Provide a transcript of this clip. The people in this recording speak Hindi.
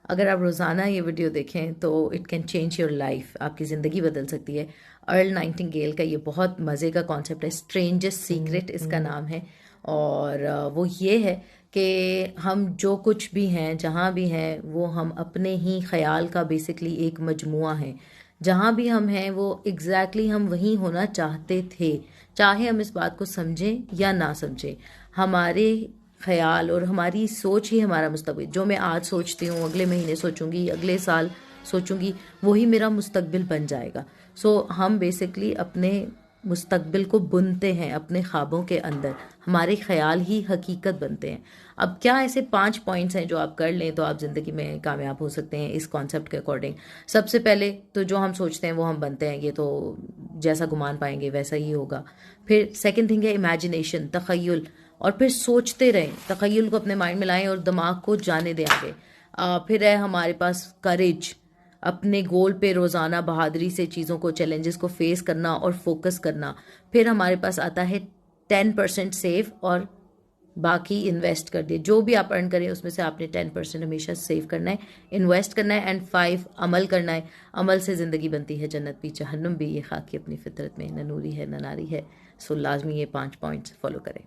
अगर आप रोज़ाना ये वीडियो देखें तो it can change your life, आपकी ज़िंदगी बदल सकती है। अर्ल नाइटिंगेल का ये बहुत मज़े का कॉन्सेप्ट है, स्ट्रेंजेस्ट सीक्रेट इसका नाम है। और वो ये है कि हम जो कुछ भी हैं, जहाँ भी हैं, वो हम अपने ही ख्याल का बेसिकली एक मजमुआ है। जहाँ भी हम हैं वो एग्जैक्टली हम वहीं होना चाहते थे, चाहे हम इस बात को समझें या ना समझें। हमारे ख्याल और हमारी सोच ही हमारा मुस्तकबिल, जो मैं आज सोचती हूँ अगले महीने सोचूंगी, अगले साल सोचूंगी, वही मेरा मुस्तकबिल बन जाएगा। सो हम बेसिकली अपने मुस्तकबिल को बुनते हैं अपने ख्वाबों के अंदर, हमारे ख्याल ही हकीकत बनते हैं। अब क्या ऐसे 5 पॉइंट्स हैं जो आप कर लें तो आप ज़िंदगी में कामयाब हो सकते हैं इस कॉन्सेप्ट के अकॉर्डिंग। सबसे पहले तो जो हम सोचते हैं वो हम बनते हैं, ये तो जैसा गुमान पाएंगे वैसा ही होगा। फिर सेकंड थिंग है इमेजिनेशन, तखय्युल, और फिर सोचते रहें, तखय्युल को अपने माइंड में लाएं और दिमाग को जाने दें आगे। फिर है हमारे पास करेज, अपने गोल पे रोज़ाना बहादुरी से चीज़ों को, चैलेंजेस को फेस करना और फोकस करना। फिर हमारे पास आता है 10% सेव और बाकी इन्वेस्ट कर दिए। जो भी आप अर्न करें उसमें से आपने 10% हमेशा सेव करना है, इन्वेस्ट करना है। एंड 5 अमल करना है। अमल से ज़िंदगी बनती है जन्नत भी जहन्नुम भी, ये खाकी अपनी फितरत में न नूरी है न नारी है। सो लाजमी ये 5 पॉइंट्स फॉलो करें।